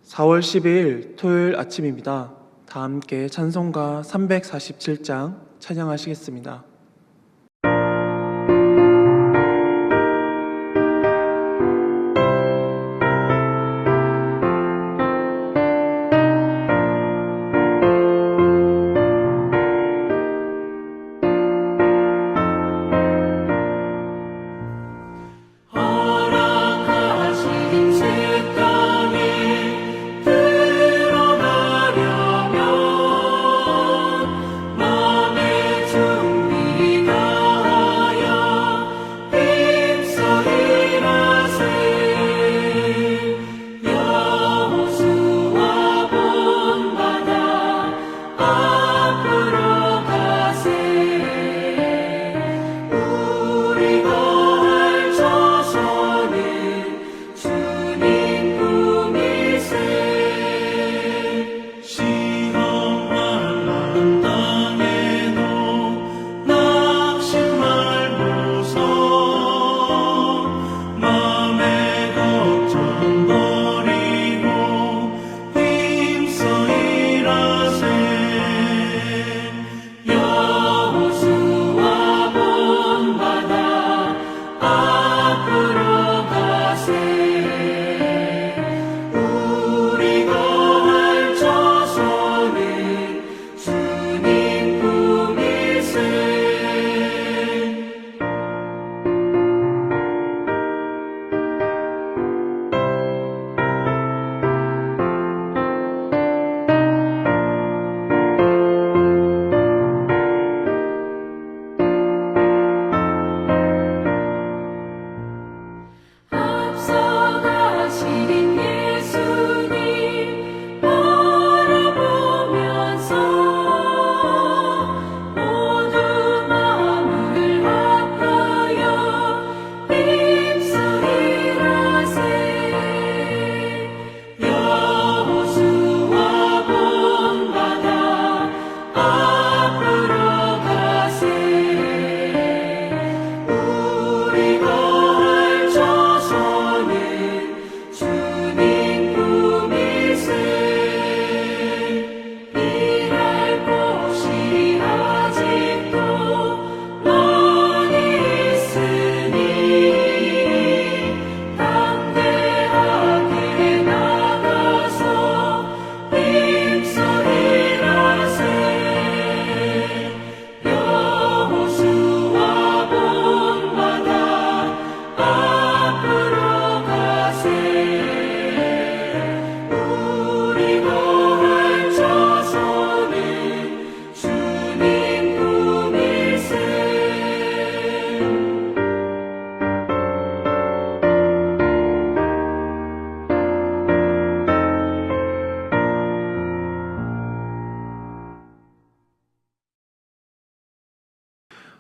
4월 12일 토요일 아침입니다. 다 함께 찬송가 347장 찬양하시겠습니다.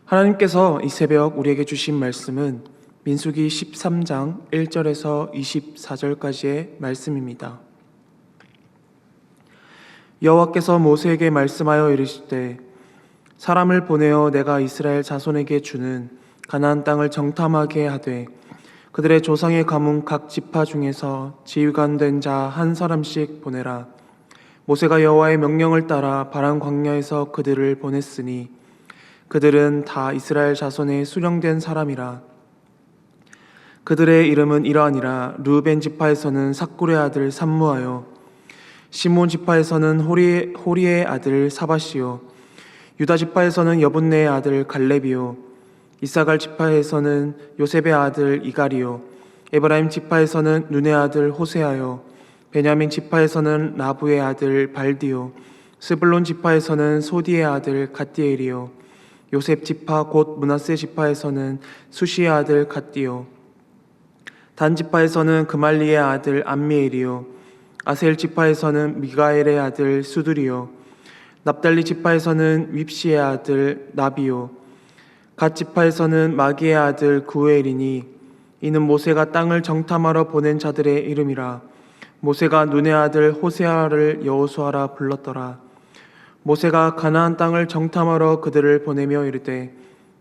하나님께서 이 새벽 우리에게 주신 말씀은 민수기 13장 1절에서 24절까지의 말씀입니다. 여호와께서 모세에게 말씀하여 이르시되 사람을 보내어 내가 이스라엘 자손에게 주는 가나안 땅을 정탐하게 하되 그들의 조상의 가문 각 지파 중에서 지휘관된 자 한 사람씩 보내라. 모세가 여호와의 명령을 따라 바란 광야에서 그들을 보냈으니 그들은 다 이스라엘 자손의 수령된 사람이라. 그들의 이름은 이러하니라. 르우벤 지파에서는 삭굴의 아들 삼무하여, 시몬 지파에서는 호리의 아들 사바시요, 유다 지파에서는 여분네의 아들 갈렙이요, 이사갈 지파에서는 요셉의 아들 이갈이요, 에브라임 지파에서는 눈의 아들 호세아요, 베냐민 지파에서는 라부의 아들 발디요, 스불론 지파에서는 소디의 아들 갓디엘이요, 요셉 지파 곧 므낫세 지파에서는 수시의 아들 갓디요, 단 지파에서는 그말리의 아들 암미엘이요, 아셀 지파에서는 미가엘의 아들 수두리요, 납달리 지파에서는 윕시의 아들 나비요, 갓 지파에서는 마기의 아들 구엘이니 이는 모세가 땅을 정탐하러 보낸 자들의 이름이라. 모세가 눈의 아들 호세아를 여호수아라 불렀더라. 모세가 가나안 땅을 정탐하러 그들을 보내며 이르되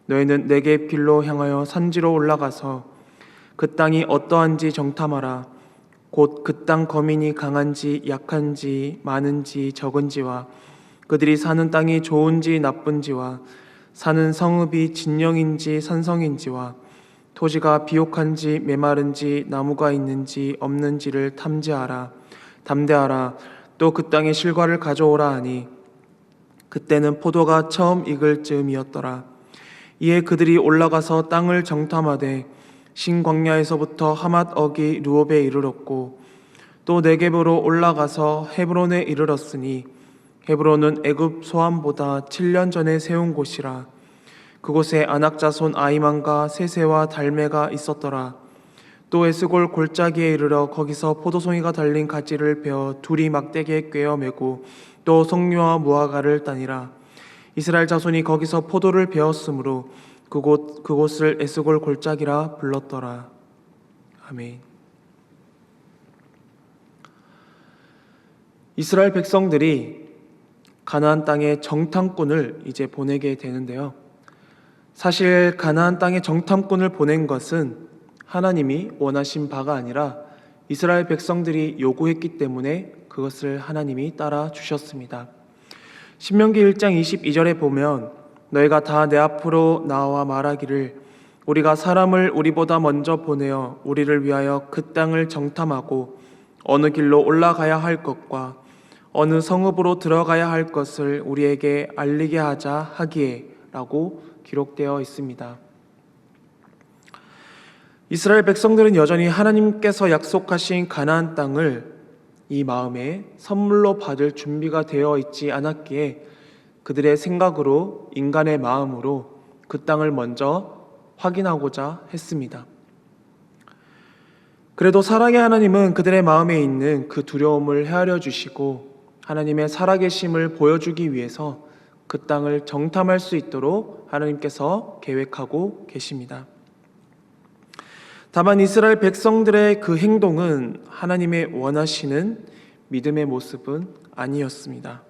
너희는 내게 빌로 향하여 산지로 올라가서 그 땅이 어떠한지 정탐하라. 곧 그 땅 거민이 강한지 약한지 많은지 적은지와 그들이 사는 땅이 좋은지 나쁜지와 사는 성읍이 진영인지 산성인지와 토지가 비옥한지 메마른지 나무가 있는지 없는지를 담대하라. 또 그 땅의 실과를 가져오라 하니 그때는 포도가 처음 익을 즈음이었더라. 이에 그들이 올라가서 땅을 정탐하되 신광야에서부터 하맛 어기 루옵에 이르렀고 또 네겝으로 올라가서 헤브론에 이르렀으니 헤브론은 애굽 소함보다 7년 전에 세운 곳이라. 그곳에 아낙 자손 아히만과 세세와 달메가 있었더라. 또 에스골 골짜기에 이르러 거기서 포도송이가 달린 가지를 베어 둘이 막대기에 꿰어 매고 또 석류와 무화과를 따니라. 이스라엘 자손이 거기서 포도를 베었으므로 그곳을 에스골 골짜기라 불렀더라. 아멘. 이스라엘 백성들이 가나안 땅에 정탐꾼을 이제 보내게 되는데요. 사실 가나안 땅에 정탐꾼을 보낸 것은 하나님이 원하신 바가 아니라 이스라엘 백성들이 요구했기 때문에 그것을 하나님이 따라 주셨습니다. 신명기 1장 22절에 보면 너희가 다 내 앞으로 나와 말하기를 우리가 사람을 우리보다 먼저 보내어 우리를 위하여 그 땅을 정탐하고 어느 길로 올라가야 할 것과 어느 성읍으로 들어가야 할 것을 우리에게 알리게 하자 하기에 라고 기록되어 있습니다. 이스라엘 백성들은 여전히 하나님께서 약속하신 가나안 땅을 이 마음에 선물로 받을 준비가 되어 있지 않았기에 그들의 생각으로 인간의 마음으로 그 땅을 먼저 확인하고자 했습니다. 그래도 사랑의 하나님은 그들의 마음에 있는 그 두려움을 헤아려 주시고 하나님의 살아계심을 보여주기 위해서 그 땅을 정탐할 수 있도록 하나님께서 계획하고 계십니다. 다만 이스라엘 백성들의 그 행동은 하나님의 원하시는 믿음의 모습은 아니었습니다.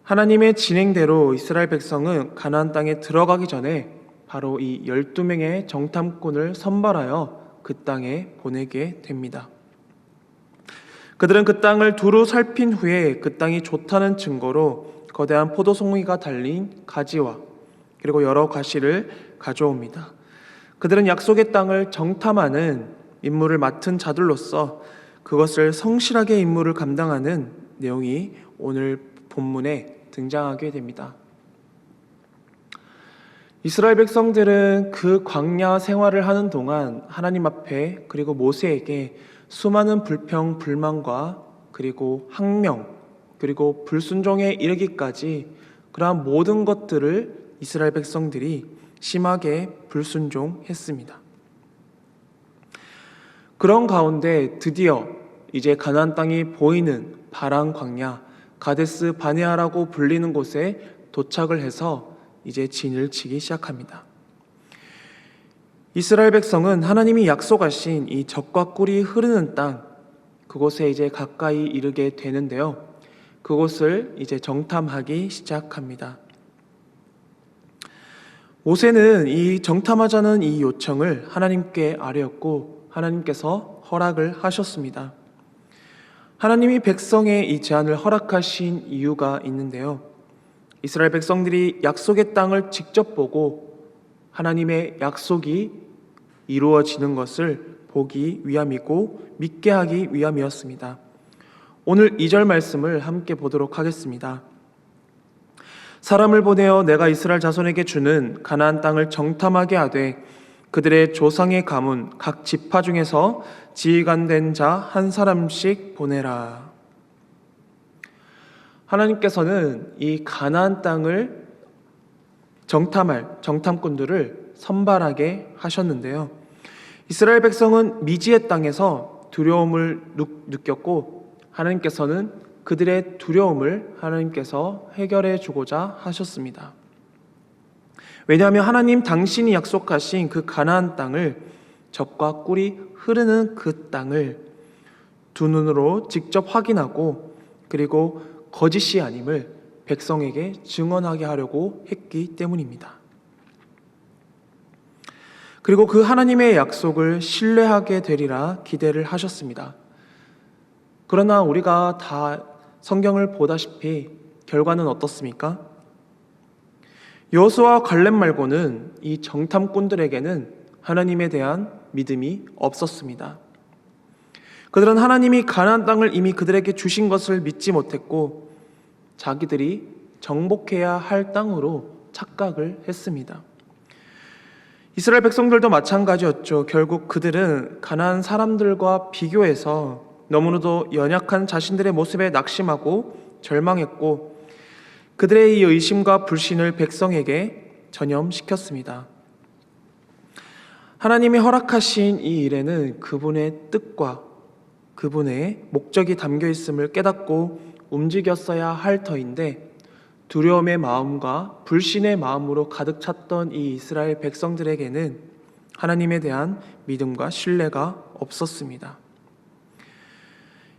하나님의 진행대로 이스라엘 백성은 가나안 땅에 들어가기 전에 바로 이 12명의 정탐꾼을 선발하여 그 땅에 보내게 됩니다. 그들은 그 땅을 두루 살핀 후에 그 땅이 좋다는 증거로 거대한 포도송이가 달린 가지와 그리고 여러 가시를 가져옵니다. 그들은 약속의 땅을 정탐하는 임무를 맡은 자들로서 그것을 성실하게 임무를 감당하는 내용이 오늘 본문에 등장하게 됩니다. 이스라엘 백성들은 그 광야 생활을 하는 동안 하나님 앞에 그리고 모세에게 수많은 불평, 불만과 그리고 항명, 그리고 불순종에 이르기까지 그러한 모든 것들을 이스라엘 백성들이 심하게 불순종했습니다. 그런 가운데 드디어 이제 가나안 땅이 보이는 바란 광야 가데스 바네아라고 불리는 곳에 도착을 해서 이제 진을 치기 시작합니다. 이스라엘 백성은 하나님이 약속하신 이 젖과 꿀이 흐르는 땅 그곳에 이제 가까이 이르게 되는데요. 그곳을 이제 정탐하기 시작합니다. 모세는 이 정탐하자는 이 요청을 하나님께 아뢰었고 하나님께서 허락을 하셨습니다. 하나님이 백성의 이 제안을 허락하신 이유가 있는데요. 이스라엘 백성들이 약속의 땅을 직접 보고 하나님의 약속이 이루어지는 것을 보기 위함이고 믿게 하기 위함이었습니다. 오늘 2절 말씀을 함께 보도록 하겠습니다. 사람을 보내어 내가 이스라엘 자손에게 주는 가나안 땅을 정탐하게 하되 그들의 조상의 가문 각 지파 중에서 지휘관된 자 한 사람씩 보내라. 하나님께서는 이 가나안 땅을 정탐할 정탐꾼들을 선발하게 하셨는데요. 이스라엘 백성은 미지의 땅에서 두려움을 느꼈고 하나님께서는 그들의 두려움을 하나님께서 해결해 주고자 하셨습니다. 왜냐하면 하나님 당신이 약속하신 그 가나안 땅을 젖과 꿀이 흐르는 그 땅을 두 눈으로 직접 확인하고 그리고 거짓이 아님을 백성에게 증언하게 하려고 했기 때문입니다. 그리고 그 하나님의 약속을 신뢰하게 되리라 기대를 하셨습니다. 그러나 우리가 다 성경을 보다시피 결과는 어떻습니까? 여호수아와 갈렙 말고는 이 정탐꾼들에게는 하나님에 대한 믿음이 없었습니다. 그들은 하나님이 가나안 땅을 이미 그들에게 주신 것을 믿지 못했고 자기들이 정복해야 할 땅으로 착각을 했습니다. 이스라엘 백성들도 마찬가지였죠. 결국 그들은 가나안 사람들과 비교해서 너무나도 연약한 자신들의 모습에 낙심하고 절망했고 그들의 이 의심과 불신을 백성에게 전염시켰습니다. 하나님이 허락하신 이 일에는 그분의 뜻과 그분의 목적이 담겨 있음을 깨닫고 움직였어야 할 터인데 두려움의 마음과 불신의 마음으로 가득 찼던 이 이스라엘 백성들에게는 하나님에 대한 믿음과 신뢰가 없었습니다.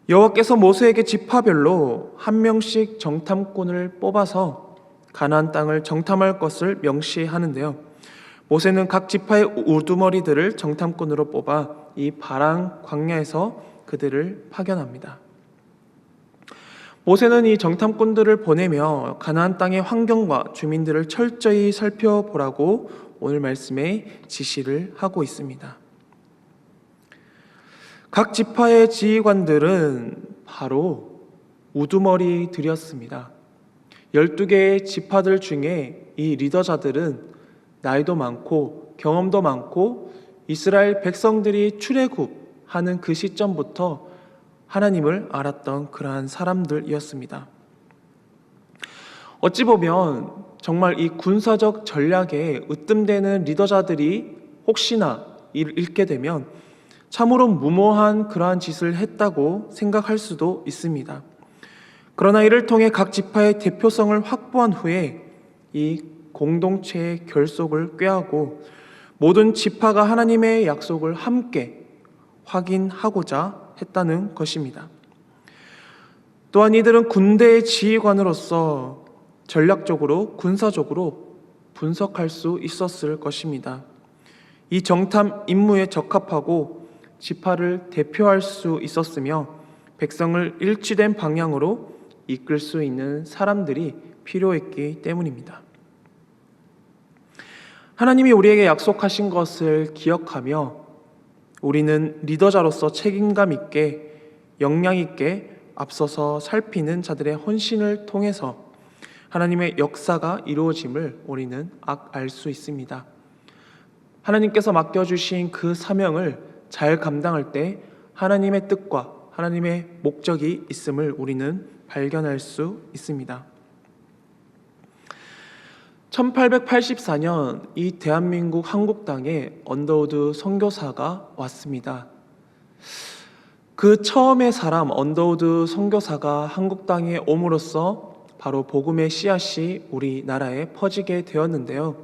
여호와께서 모세에게 지파별로 한 명씩 정탐꾼을 뽑아서 가나안 땅을 정탐할 것을 명시하는데요. 모세는 각 지파의 우두머리들을 정탐꾼으로 뽑아 이 바랑 광야에서 그들을 파견합니다. 모세는 이 정탐꾼들을 보내며 가나안 땅의 환경과 주민들을 철저히 살펴보라고 오늘 말씀에 지시를 하고 있습니다. 각 지파의 지휘관들은 바로 우두머리들이었습니다. 12개의 지파들 중에 이 리더자들은 나이도 많고 경험도 많고 이스라엘 백성들이 출애굽하는 그 시점부터 하나님을 알았던 그러한 사람들이었습니다. 어찌 보면 정말 이 군사적 전략에 으뜸되는 리더자들이 혹시나 잃게 되면 참으로 무모한 그러한 짓을 했다고 생각할 수도 있습니다. 그러나 이를 통해 각 지파의 대표성을 확보한 후에 이 공동체의 결속을 꾀하고 모든 지파가 하나님의 약속을 함께 확인하고자 했다는 것입니다. 또한 이들은 군대의 지휘관으로서 전략적으로 군사적으로 분석할 수 있었을 것입니다. 이 정탐 임무에 적합하고 지파를 대표할 수 있었으며 백성을 일치된 방향으로 이끌 수 있는 사람들이 필요했기 때문입니다. 하나님이 우리에게 약속하신 것을 기억하며 우리는 리더자로서 책임감 있게 역량 있게 앞서서 살피는 자들의 헌신을 통해서 하나님의 역사가 이루어짐을 우리는 알 수 있습니다. 하나님께서 맡겨주신 그 사명을 잘 감당할 때 하나님의 뜻과 하나님의 목적이 있음을 우리는 발견할 수 있습니다. 1884년 이 대한민국 한국당에 언더우드 선교사가 왔습니다. 그 처음의 사람 언더우드 선교사가 한국당에 옴으로써 바로 복음의 씨앗이 우리나라에 퍼지게 되었는데요.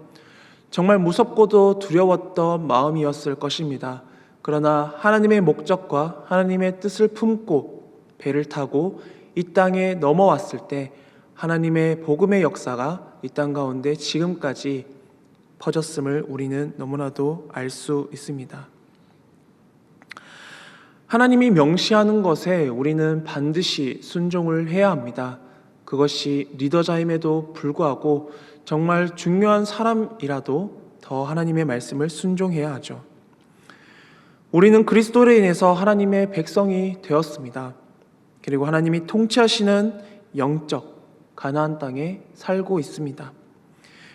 정말 무섭고도 두려웠던 마음이었을 것입니다. 그러나 하나님의 목적과 하나님의 뜻을 품고 배를 타고 이 땅에 넘어왔을 때 하나님의 복음의 역사가 이 땅 가운데 지금까지 퍼졌음을 우리는 너무나도 알 수 있습니다. 하나님이 명시하는 것에 우리는 반드시 순종을 해야 합니다. 그것이 리더자임에도 불구하고 정말 중요한 사람이라도 더 하나님의 말씀을 순종해야 하죠. 우리는 그리스도로 인해서 하나님의 백성이 되었습니다. 그리고 하나님이 통치하시는 영적 가나안 땅에 살고 있습니다.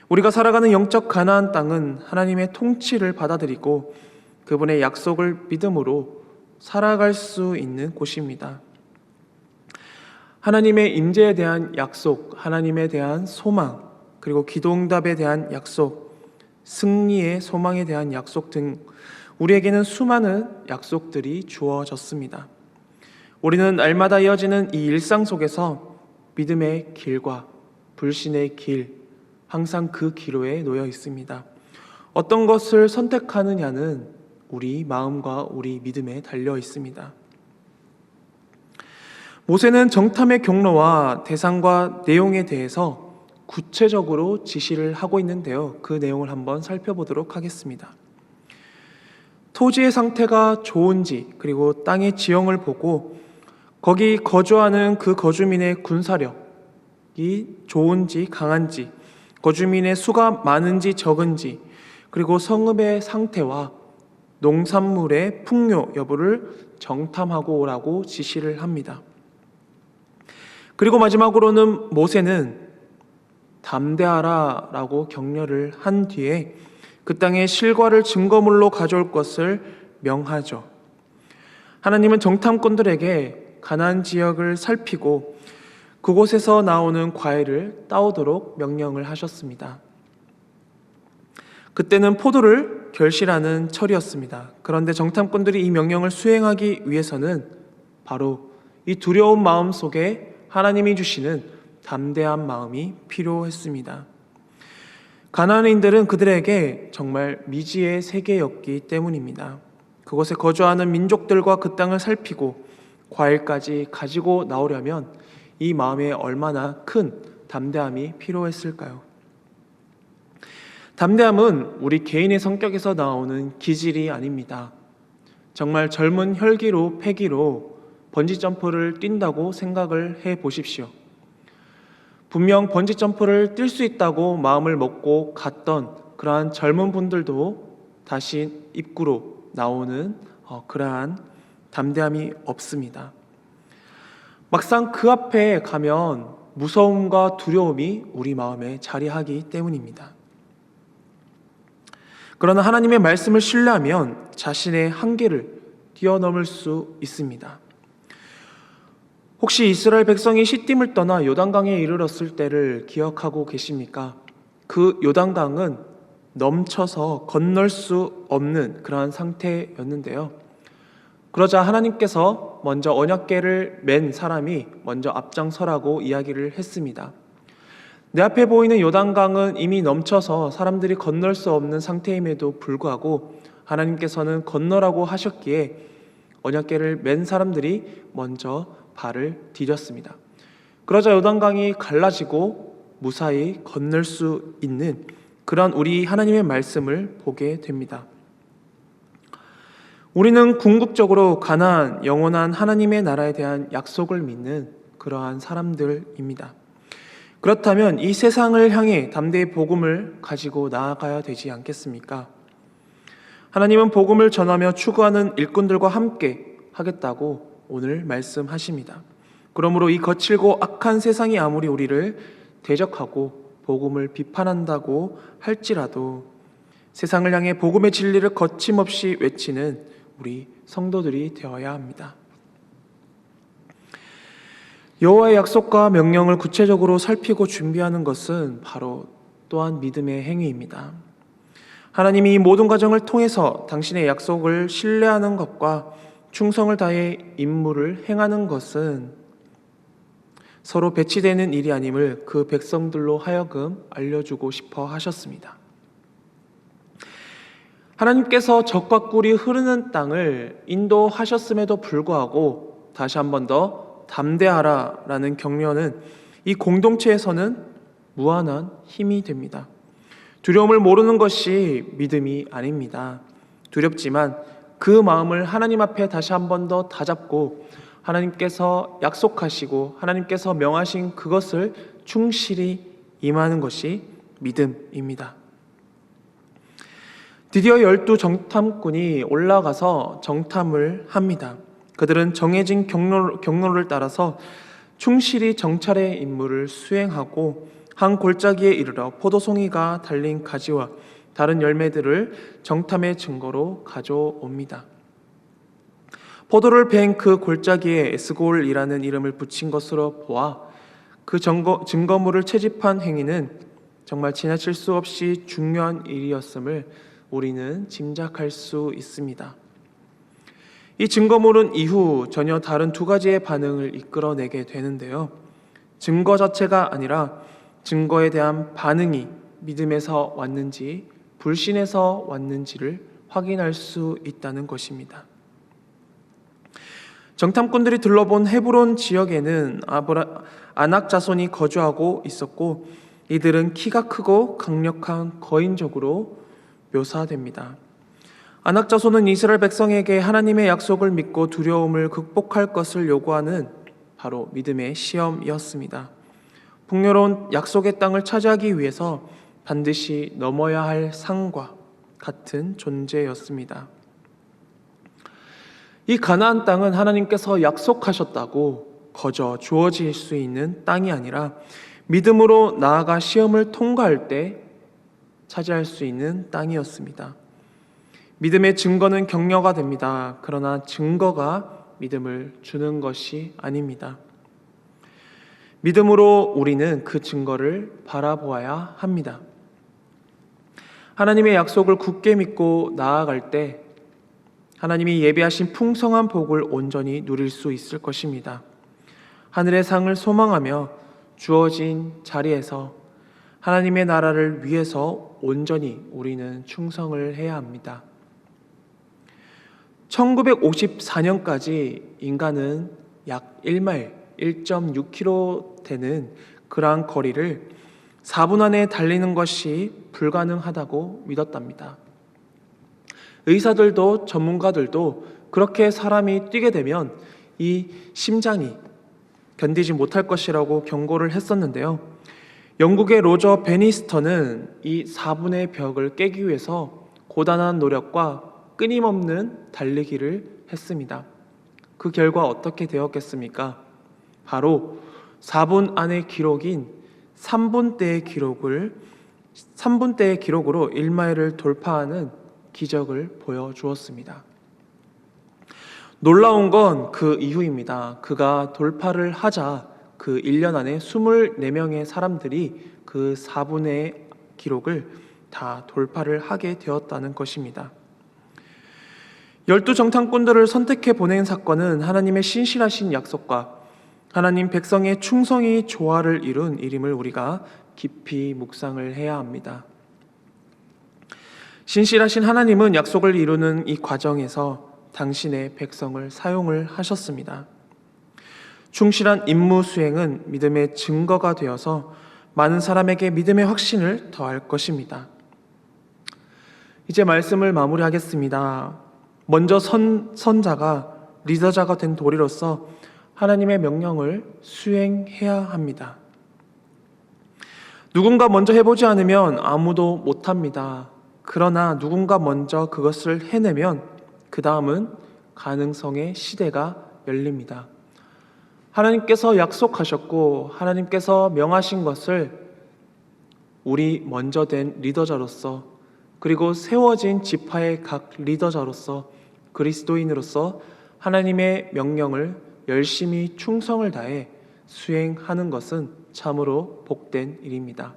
우리가 살아가는 영적 가나안 땅은 하나님의 통치를 받아들이고 그분의 약속을 믿음으로 살아갈 수 있는 곳입니다. 하나님의 임재에 대한 약속, 하나님에 대한 소망, 그리고 기도응답에 대한 약속, 승리의 소망에 대한 약속 등 우리에게는 수많은 약속들이 주어졌습니다. 우리는 날마다 이어지는 이 일상 속에서 믿음의 길과 불신의 길, 항상 그 기로에 놓여 있습니다. 어떤 것을 선택하느냐는 우리 마음과 우리 믿음에 달려 있습니다. 모세는 정탐의 경로와 대상과 내용에 대해서 구체적으로 지시를 하고 있는데요. 그 내용을 한번 살펴보도록 하겠습니다. 토지의 상태가 좋은지 그리고 땅의 지형을 보고 거기 거주하는 그 거주민의 군사력이 좋은지 강한지, 거주민의 수가 많은지 적은지, 그리고 성읍의 상태와 농산물의 풍요 여부를 정탐하고 오라고 지시를 합니다. 그리고 마지막으로는 모세는 담대하라 라고 격려를 한 뒤에 그 땅의 실과를 증거물로 가져올 것을 명하죠. 하나님은 정탐꾼들에게 가나안 지역을 살피고 그곳에서 나오는 과일을 따오도록 명령을 하셨습니다. 그때는 포도를 결실하는 철이었습니다. 그런데 정탐꾼들이 이 명령을 수행하기 위해서는 바로 이 두려운 마음 속에 하나님이 주시는 담대한 마음이 필요했습니다. 가나안인들은 그들에게 정말 미지의 세계였기 때문입니다. 그곳에 거주하는 민족들과 그 땅을 살피고 과일까지 가지고 나오려면 이 마음에 얼마나 큰 담대함이 필요했을까요? 담대함은 우리 개인의 성격에서 나오는 기질이 아닙니다. 정말 젊은 혈기로 패기로 번지점프를 뛴다고 생각을 해보십시오. 분명 번지점프를 뛸 수 있다고 마음을 먹고 갔던 그러한 젊은 분들도 다시 입구로 나오는 그러한 담대함이 없습니다. 막상 그 앞에 가면 무서움과 두려움이 우리 마음에 자리하기 때문입니다. 그러나 하나님의 말씀을 신뢰하면 자신의 한계를 뛰어넘을 수 있습니다. 혹시 이스라엘 백성이 시딤을 떠나 요단강에 이르렀을 때를 기억하고 계십니까? 그 요단강은 넘쳐서 건널 수 없는 그러한 상태였는데요. 그러자 하나님께서 먼저 언약궤를 맨 사람이 먼저 앞장서라고 이야기를 했습니다. 내 앞에 보이는 요단강은 이미 넘쳐서 사람들이 건널 수 없는 상태임에도 불구하고 하나님께서는 건너라고 하셨기에 언약궤를 맨 사람들이 먼저 발을 디뎠습니다. 그러자 요단강이 갈라지고 무사히 건널 수 있는 그런 우리 하나님의 말씀을 보게 됩니다. 우리는 궁극적으로 가나안 영원한 하나님의 나라에 대한 약속을 믿는 그러한 사람들입니다. 그렇다면 이 세상을 향해 담대히 복음을 가지고 나아가야 되지 않겠습니까? 하나님은 복음을 전하며 추구하는 일꾼들과 함께 하겠다고 오늘 말씀하십니다. 그러므로 이 거칠고 악한 세상이 아무리 우리를 대적하고 복음을 비판한다고 할지라도 세상을 향해 복음의 진리를 거침없이 외치는 우리 성도들이 되어야 합니다. 여호와의 약속과 명령을 구체적으로 살피고 준비하는 것은 바로 또한 믿음의 행위입니다. 하나님이 이 모든 과정을 통해서 당신의 약속을 신뢰하는 것과 충성을 다해 임무를 행하는 것은 서로 배치되는 일이 아님을 그 백성들로 하여금 알려주고 싶어 하셨습니다. 하나님께서 적과 꿀이 흐르는 땅을 인도하셨음에도 불구하고 다시 한 번 더 담대하라 라는 격려는 이 공동체에서는 무한한 힘이 됩니다. 두려움을 모르는 것이 믿음이 아닙니다. 두렵지만 그 마음을 하나님 앞에 다시 한 번 더 다잡고 하나님께서 약속하시고 하나님께서 명하신 그것을 충실히 임하는 것이 믿음입니다. 드디어 12 정탐꾼이 올라가서 정탐을 합니다. 그들은 정해진 경로를 따라서 충실히 정찰의 임무를 수행하고 한 골짜기에 이르러 포도송이가 달린 가지와 다른 열매들을 정탐의 증거로 가져옵니다. 포도를 벤 그 골짜기에 에스골이라는 이름을 붙인 것으로 보아 그 증거물을 채집한 행위는 정말 지나칠 수 없이 중요한 일이었음을 우리는 짐작할 수 있습니다. 이 증거물은 이후 전혀 다른 두 가지의 반응을 이끌어내게 되는데요. 증거 자체가 아니라 증거에 대한 반응이 믿음에서 왔는지 불신에서 왔는지를 확인할 수 있다는 것입니다. 정탐꾼들이 둘러본 헤브론 지역에는 아낙 자손이 거주하고 있었고 이들은 키가 크고 강력한 거인족으로 묘사됩니다. 아낙 자손은 이스라엘 백성에게 하나님의 약속을 믿고 두려움을 극복할 것을 요구하는 바로 믿음의 시험이었습니다. 풍요로운 약속의 땅을 차지하기 위해서 반드시 넘어야 할 산과 같은 존재였습니다. 이 가나안 땅은 하나님께서 약속하셨다고 거저 주어질 수 있는 땅이 아니라 믿음으로 나아가 시험을 통과할 때 차지할 수 있는 땅이었습니다. 믿음의 증거는 격려가 됩니다. 그러나 증거가 믿음을 주는 것이 아닙니다. 믿음으로 우리는 그 증거를 바라보아야 합니다. 하나님의 약속을 굳게 믿고 나아갈 때 하나님이 예비하신 풍성한 복을 온전히 누릴 수 있을 것입니다. 하늘의 상을 소망하며 주어진 자리에서 하나님의 나라를 위해서 온전히 우리는 충성을 해야 합니다. 1954년까지 인간은 약 1마일, 1.6km 되는 그러한 거리를 4분 안에 달리는 것이 불가능하다고 믿었답니다. 의사들도 전문가들도 그렇게 사람이 뛰게 되면 이 심장이 견디지 못할 것이라고 경고를 했었는데요. 영국의 로저 베니스턴은 이 4분의 벽을 깨기 위해서 고단한 노력과 끊임없는 달리기를 했습니다. 그 결과 어떻게 되었겠습니까? 바로 4분 안의 기록인 3분대의 기록으로 1마일을 돌파하는 기적을 보여주었습니다. 놀라운 건 그 이후입니다. 그가 돌파를 하자 그 1년 안에 24명의 사람들이 그 4분의 기록을 다 돌파를 하게 되었다는 것입니다. 12정탐꾼들을 선택해 보낸 사건은 하나님의 신실하신 약속과 하나님 백성의 충성이 조화를 이룬 일임을 우리가 깊이 묵상을 해야 합니다. 신실하신 하나님은 약속을 이루는 이 과정에서 당신의 백성을 사용을 하셨습니다. 충실한 임무 수행은 믿음의 증거가 되어서 많은 사람에게 믿음의 확신을 더할 것입니다. 이제 말씀을 마무리하겠습니다. 먼저 선자가 리더자가 된 도리로서 하나님의 명령을 수행해야 합니다. 누군가 먼저 해보지 않으면 아무도 못합니다. 그러나 누군가 먼저 그것을 해내면 그 다음은 가능성의 시대가 열립니다. 하나님께서 약속하셨고 하나님께서 명하신 것을 우리 먼저 된 리더자로서 그리고 세워진 지파의 각 리더자로서 그리스도인으로서 하나님의 명령을 열심히 충성을 다해 수행하는 것은 참으로 복된 일입니다.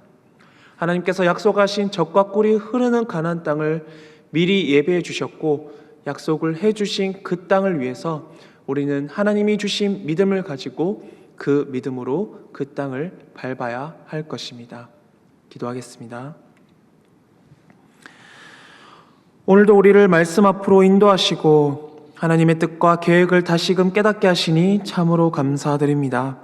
하나님께서 약속하신 젖과 꿀이 흐르는 가나안 땅을 미리 예배해 주셨고 약속을 해 주신 그 땅을 위해서 우리는 하나님이 주신 믿음을 가지고 그 믿음으로 그 땅을 밟아야 할 것입니다. 기도하겠습니다. 오늘도 우리를 말씀 앞으로 인도하시고 하나님의 뜻과 계획을 다시금 깨닫게 하시니 참으로 감사드립니다.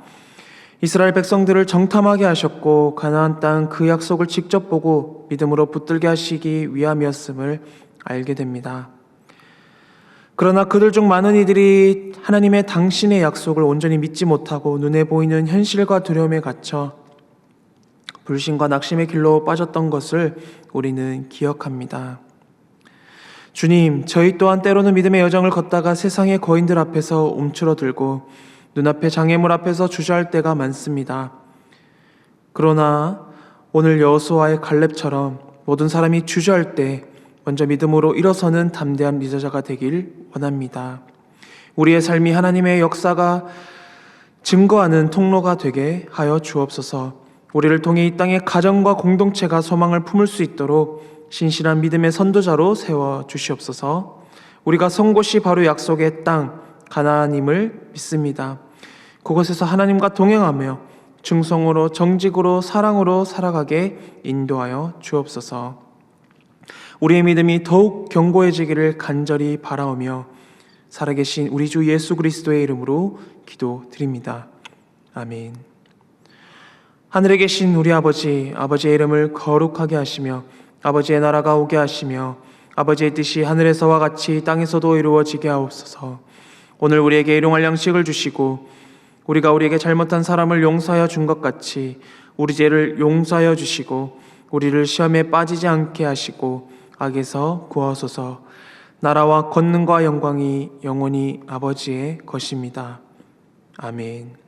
이스라엘 백성들을 정탐하게 하셨고 가나안 땅 그 약속을 직접 보고 믿음으로 붙들게 하시기 위함이었음을 알게 됩니다. 그러나 그들 중 많은 이들이 하나님의 당신의 약속을 온전히 믿지 못하고 눈에 보이는 현실과 두려움에 갇혀 불신과 낙심의 길로 빠졌던 것을 우리는 기억합니다. 주님, 저희 또한 때로는 믿음의 여정을 걷다가 세상의 거인들 앞에서 움츠러들고 눈앞의 장애물 앞에서 주저할 때가 많습니다. 그러나 오늘 여호수아의 갈렙처럼 모든 사람이 주저할 때 먼저 믿음으로 일어서는 담대한 리더자가 되길 원합니다. 우리의 삶이 하나님의 역사가 증거하는 통로가 되게 하여 주옵소서. 우리를 통해 이 땅의 가정과 공동체가 소망을 품을 수 있도록 신실한 믿음의 선도자로 세워 주시옵소서. 우리가 선 곳이 바로 약속의 땅 가나안임을 믿습니다. 그곳에서 하나님과 동행하며 충성으로 정직으로 사랑으로 살아가게 인도하여 주옵소서. 우리의 믿음이 더욱 견고해지기를 간절히 바라오며 살아계신 우리 주 예수 그리스도의 이름으로 기도드립니다. 아멘. 하늘에 계신 우리 아버지의 이름을 거룩하게 하시며 아버지의 나라가 오게 하시며 아버지의 뜻이 하늘에서와 같이 땅에서도 이루어지게 하옵소서. 오늘 우리에게 일용할 양식을 주시고 우리가 우리에게 잘못한 사람을 용서하여 준 것 같이 우리 죄를 용서하여 주시고 우리를 시험에 빠지지 않게 하시고 악에서 구하소서. 나라와 권능과 영광이 영원히 아버지의 것입니다. 아멘.